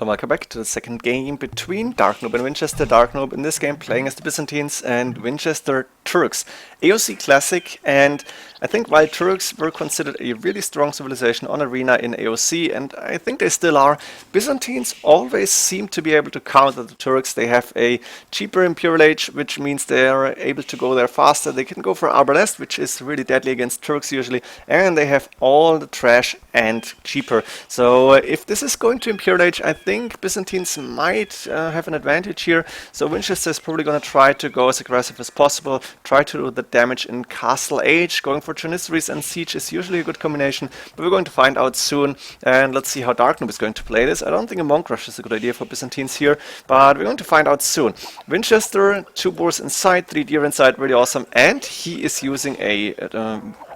And welcome back to the second game between Darknoob and Vinchester. Darknoob in this game playing as the Byzantines and Vinchester Turks. AOC Classic, and I think while Turks were considered a really strong civilization on Arena in AOC, and I think they still are, Byzantines always seem to be able to counter the Turks. They have a cheaper Imperial Age, which means they are able to go there faster. They can go for Arbalest, which is really deadly against Turks usually, and they have all the trash and cheaper. So if this is going to Imperial Age, I think Byzantines might have an advantage here. So Vinchester is probably going to try to go as aggressive as possible, try to do the damage in Castle Age. Going for Janissaries and Siege is usually a good combination, but we're going to find out soon. And let's see how Darknoob is going to play this. I don't think a Monk Rush is a good idea for Byzantines here, but we're going to find out soon. Vinchester, 2 boars inside, 3 deer inside, really awesome. And he is using a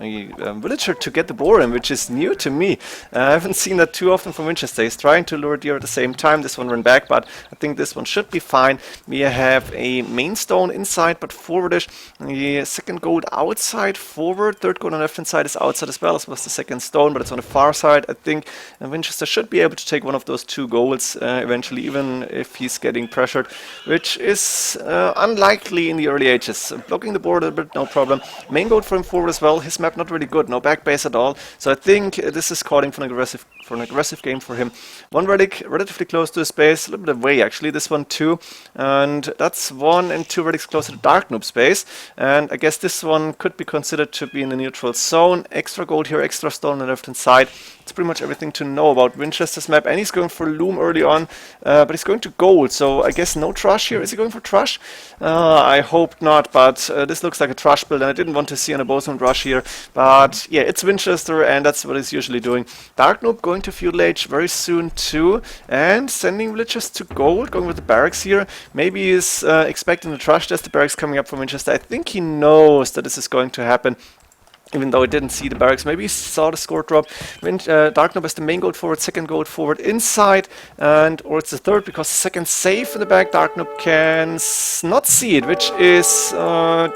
villager to get the boar in, which is new to me. I haven't seen that too often from Vinchester. He's trying to lure deer at the same time. This one ran back, but I think this one should be fine. We have a main stone inside, but forwardish. The second gold outside, forward. Third gold on the left hand side is outside as well, as was the second stone, but it's on the far side. I think Vinchester should be able to take one of those 2 golds eventually, even if he's getting pressured, which is unlikely in the early ages. Blocking the board a little bit, no problem. Main gold for him forward as well. His map not really good, no back base at all. So I think this is calling for an aggressive game for him. One relic relatively close to his base, a little bit away actually, this one too. And that's 1 and 2 relics close to the Darknoob space. And I guess this one could be considered to be in the neutral zone. Extra gold here, extra stone on the left hand side. It's pretty much everything to know about Vinchester's map. And he's going for Loom early on, but he's going to gold. So I guess no trash here. Is he going for trash? I hope not, but this looks like a trash build, and I didn't want to see an Bozeman rush here. But yeah, it's Vinchester, and that's what he's usually doing. Darknoob going to Feudal Age very soon too, and sending villagers to gold, going with the barracks here. Maybe he's expecting the trash. There's the barracks coming up from Vinchester. I think he knows that this is going to happen, even though he didn't see the barracks. Maybe he saw the score drop. Darknoob has the main gold forward, second gold forward inside, or it's the third, because the second safe in the back. Darknoob can not see it, which is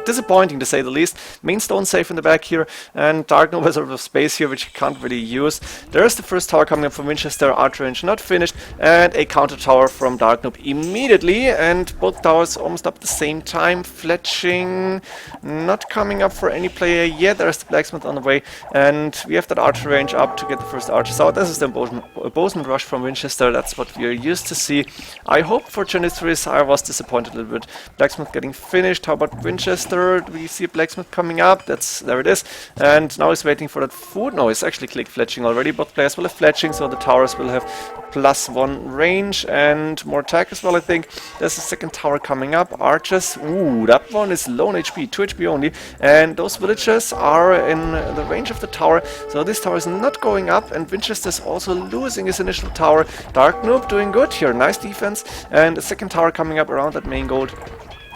disappointing to say the least. Main stone safe in the back here, and Darknoob has a lot of space here, which he can't really use. There's the first tower coming up from Vinchester, archer range not finished, and a counter tower from Darknoob immediately, and both towers almost up at the same time. Fletching not coming up for any player yet. There's the blacksmith on the way, and we have that archer range up to get the first archers out. This is the Bozeman rush from Vinchester. That's what we are used to see. I hope for Janissaries. I was disappointed a little bit. Blacksmith getting finished. How about Vinchester? Do we see a blacksmith coming up? There it is. And now he's waiting for that food. No, he's actually click fletching already. Both players will have fletching, so the towers will have +1 range and more attack as well, I think. There's the second tower coming up. Archers. Ooh, that one is low on HP, 2 HP only. And those villagers are in the range of the tower, so this tower is not going up, and Vinchester is also losing his initial tower. Darknoob doing good here, nice defense, and the second tower coming up around that main gold.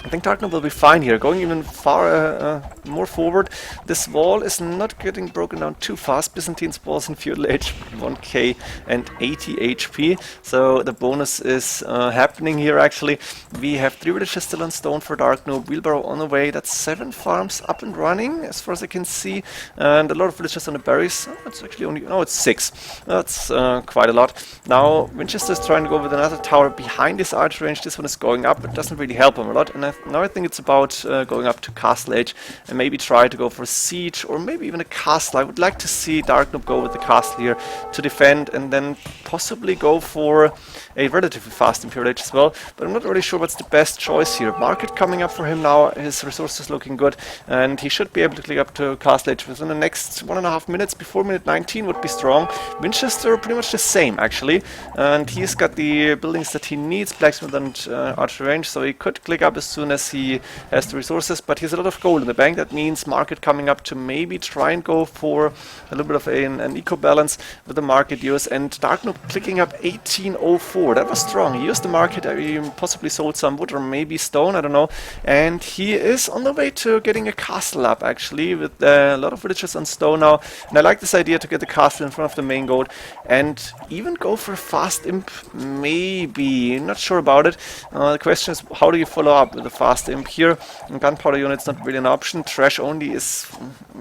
I think Darknoob will be fine here, going even far more forward. This wall is not getting broken down too fast. Byzantines walls in Feudal Age, 1k and 80 HP. So the bonus is happening here actually. We have 3 villages still on stone for Darknoob. Wheelbarrow on the way. That's 7 farms up and running as far as I can see. And a lot of villages on the berries. Oh, it's actually only, no, it's 6. That's quite a lot. Now Vinchester is trying to go with another tower behind this archer range. This one is going up. It doesn't really help him a lot. And now I think it's about going up to Castle Age and maybe try to go for Siege or maybe even a Castle. I would like to see Darknoob go with the Castle here to defend, and then possibly go for a relatively fast Imperial Age as well. But I'm not really sure what's the best choice here. Market coming up for him now. His resources looking good, and he should be able to click up to Castle Age within the next 1.5 minutes. Before minute 19 would be strong. Vinchester pretty much the same actually, and he's got the buildings that he needs, blacksmith and archer range, so he could click up as soon as he has the resources, but he has a lot of gold in the bank. That means market coming up to maybe try and go for a little bit of an eco balance with the market use. And Darknoob clicking up 1804. That was strong. He used the market. He possibly sold some wood or maybe stone, I don't know. And he is on the way to getting a castle up actually, with a lot of villages on stone now. And I like this idea to get the castle in front of the main gold and even go for a fast imp, maybe. Not sure about it. The question is, how do you follow up with a a fast imp here. And gunpowder unit's not really an option. Trash only is,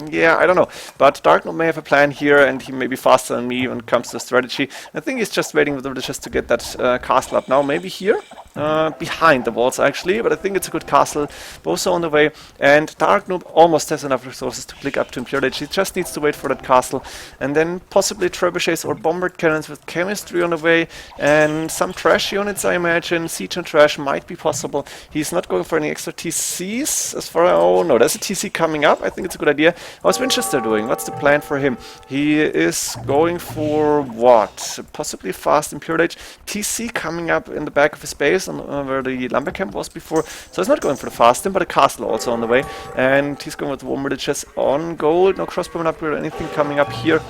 yeah, I don't know. But Darknoob may have a plan here, and he may be faster than me when it comes to strategy. I think he's just waiting with the villagers to get that castle up now. Maybe here? Behind the walls actually, but I think it's a good castle. Boso on the way, and Darknoob almost has enough resources to click up to Imperial Age. He just needs to wait for that castle, and then possibly trebuchets or bombard cannons with chemistry on the way, and some trash units I imagine. Siege and trash might be possible. He's not going for any extra TCs as far as, oh no, there's a TC coming up. I think it's a good idea. How's Vinchester doing? What's the plan for him? He is going for what? Possibly fast Imperial Age. TC coming up in the back of his base on where the lumber camp was before, so he's not going for the fast but a castle also on the way, and he's going with warm villages on gold. No crossbowman upgrade or anything coming up here.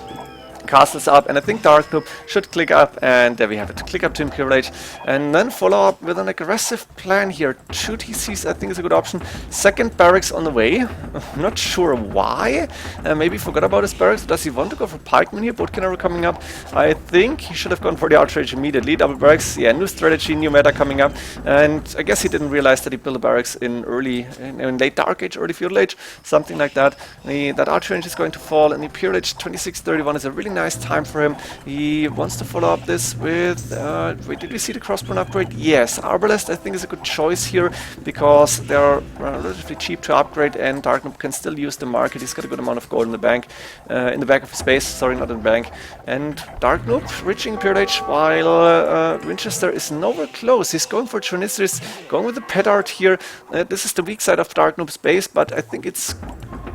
Castles up, and I think Darknoob should click up, and there we have it. Click up to Imperial Age, and then follow up with an aggressive plan here. 2 TCs I think is a good option. Second barracks on the way. Not sure why. Maybe forgot about his barracks. Does he want to go for pikemen here? Boat cannon coming up. I think he should have gone for the outrage immediately. Double barracks. Yeah, new strategy, new meta coming up, and I guess he didn't realize that he built a barracks in late Dark Age, early Feudal Age, something like that. That outrage is going to fall, and Imperial Age 2631 is a really nice time for him. He wants to follow up this with wait, did we see the crossbow upgrade? Yes, Arbalest I think is a good choice here, because they're relatively cheap to upgrade, and Darknoob can still use the market. He's got a good amount of gold in the bank, in the back of his base, sorry, not in the bank. And Darknoob reaching Imperial Age, while Vinchester is nowhere close. He's going for Triniceris, going with the petard here. This is the weak side of Darknoob's base, but I think it's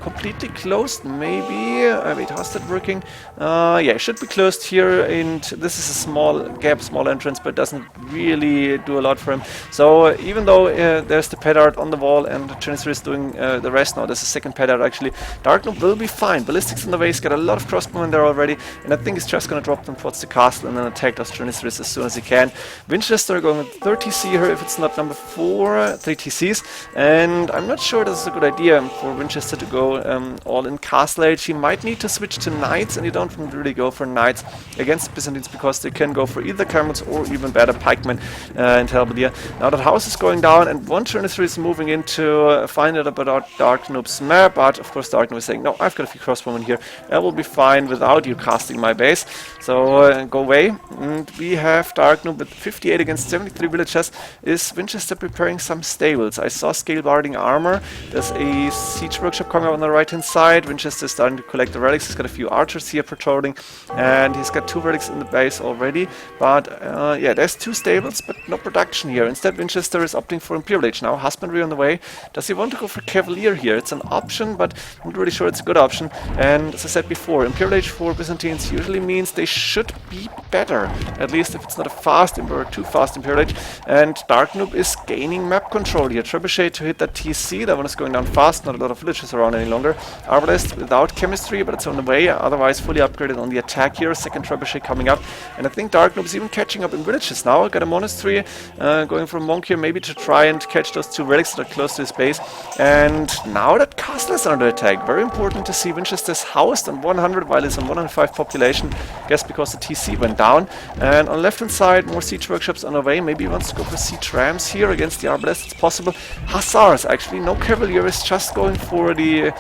completely closed, maybe. Wait, how's that working? Yeah, it should be closed here, and this is a small gap, small entrance, but doesn't really do a lot for him. So even though there's the petard on the wall and Trinicer is doing the rest now, there's a second petard actually, Darknoob will be fine. Ballistics in the way, he's got a lot of crossbowmen there already, and I think he's just gonna drop them towards the castle and then attack those Triniceris as soon as he can. Winchester going with 3 TC here, if it's not number 4, 3 TCs, and I'm not sure this is a good idea for Winchester to go all in Castle Age. He might need to switch to Knights, and you don't really go for Knights against Byzantines because they can go for either Camels or even better Pikemen and Halberdier. Now that house is going down, and one Trinicer is moving in to find out about Darknoob's map, but of course Darknoob is saying, no, I've got a few crossbowmen here, I will be fine without you casting my base, so go away. And we have Darknoob with 58 against 73 villagers. Is Winchester preparing some stables? I saw scale barding armor, there's a siege workshop coming up on the right hand side. Winchester is starting to collect the relics, he's got a few archers here patrolling, and he's got 2 relics in the base already, but yeah, there's 2 stables but no production here. Instead Winchester is opting for Imperial Age now. Husbandry on the way. Does he want to go for Cavalier here? It's an option, but I'm not really sure it's a good option. And as I said before, Imperial Age for Byzantines usually means they should be better, at least if it's not a fast or too fast Imperial Age. And Darknoob is gaining map control here. Trebuchet to hit that TC, that one is going down fast, not a lot of villages around any longer. Arbalest without chemistry, but it's on the way, otherwise fully upgraded on the attack here. Second Trebuchet coming up, and I think Darknoob is even catching up in villages now. Got a monastery, going for a monk here, maybe to try and catch those 2 relics that are close to his base. And now that castle is under attack, very important to see Winchester's housed on 100 while it's on 105 population, guess because the TC went down. And on the left hand side, more siege workshops on the way. Maybe he wants to go for siege rams here against the Arbalest, it's possible. Hussars actually, no Cavalier, is just going for the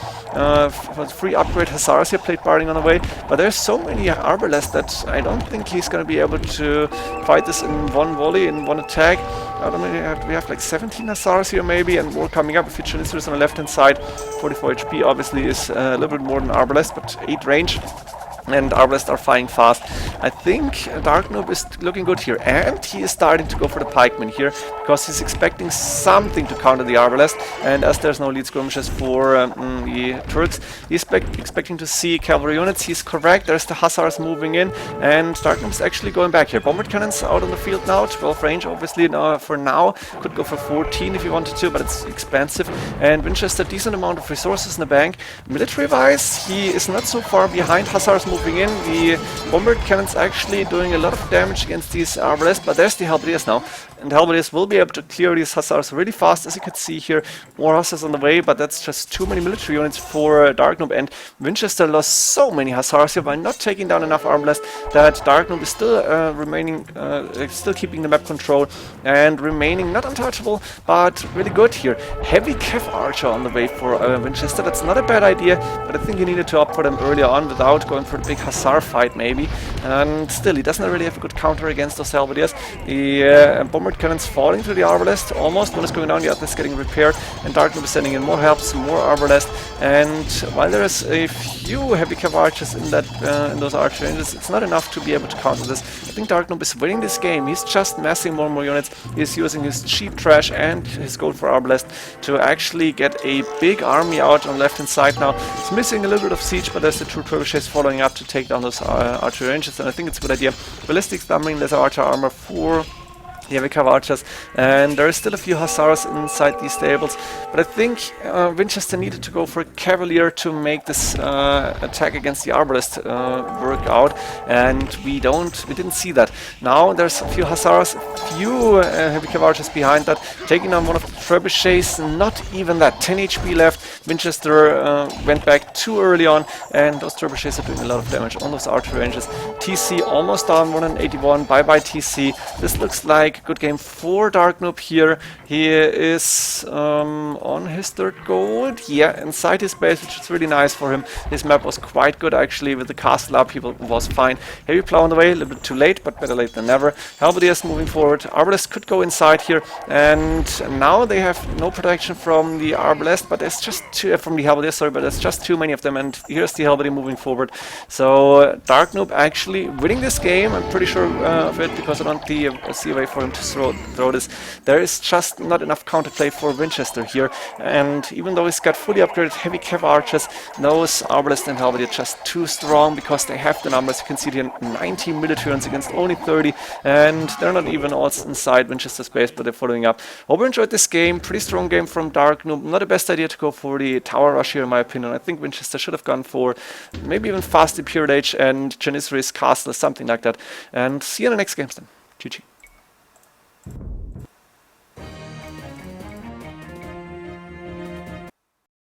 free upgrade Hussars here, plate barding on the way. But there's so many Arbalest that I don't think he's going to be able to fight this in one volley, in one attack. I don't know, we have like 17 Hussars here maybe, and more coming up. If you Triniceris on the left hand side, 44 HP obviously is a little bit more than Arbalest, but 8 range. And Arbalest are firing fast. I think Darknoob is looking good here, and he is starting to go for the pikemen here because he's expecting something to counter the Arbalest. And as there's no lead skirmishes for the Turks, he's expecting to see cavalry units. He's correct. There's the Hussars moving in, and Darknoob is actually going back here. Bombard cannons out on the field now. 12 range, obviously. For now, could go for 14 if you wanted to, but it's expensive. And Winchester, decent amount of resources in the bank. Military-wise, he is not so far behind. Hussars moving moving in. The bombard cannons actually doing a lot of damage against these arbalists, but there's the halberdiers now. And the halberdiers will be able to clear these hussars really fast, as you can see here. More hussars on the way, but that's just too many military units for Darknoob. And Vinchester lost so many hussars here by not taking down enough armblast that Darknoob is still still keeping the map control and remaining not untouchable, but really good here. Heavy Cav Archer on the way for Vinchester. That's not a bad idea, but I think he needed to opt for them earlier on without going for the big hussar fight maybe. And still, he doesn't really have a good counter against those halberdiers. The bombard cannons falling to the arbalest almost. One is going down, the other is getting repaired, and Darknoob is sending in more help, some more arbalest. And while there is a few heavy Cav Archers in that in those archer ranges, it's not enough to be able to counter this. I think Darknoob is winning this game. He's just massing more and more units. He's using his cheap trash and his gold for arbalest to actually get a big army out on the left hand side now. It's missing a little bit of siege, but there's the true trebuchets following up to take down those archer ranges, and I think it's a good idea. Ballistics dumping, there's archer armor for the heavy Cav Archers, and there is still a few hussars inside these stables, but I think Vinchester needed to go for a cavalier to make this attack against the arbalest work out, and we didn't see that. Now there's a few hussars, a few heavy Cav Archers behind that, taking down one of the trebuchets. Not even that, 10 HP left. Vinchester went back too early on, and those trebuchets are doing a lot of damage on those archer ranges. TC almost down, 181. Bye bye TC. This looks like a good game for Darknoob here. He is on his third gold. Yeah, inside his base, which is really nice for him. His map was quite good actually, with the castle up, he was fine. Heavy plow on the way, a little bit too late, but better late than never. Halberdiers moving forward. Arbalest could go inside here, and now they have no protection from the arbalest, but there's just from the halberdiers, sorry, but there's just too many of them, and here's the halberdier moving forward. So Darknoob actually winning this game. I'm pretty sure of it, because I don't see a way for him to throw this. There is just not enough counterplay for Vinchester here, and even though he's got fully upgraded heavy Cav Archers, those arbalest and halberdier just too strong, because they have the numbers. You can see here 19 military units against only 30, and they're not even all inside Vinchester's base, but they're following up. Hope you enjoyed this game. Pretty strong game from Darknoob. Not the best idea to go for the tower rush here in my opinion. I think Vinchester should have gone for maybe even fast Imperial Age and Janissary's castle or something like that. And see you in the next games then. GG.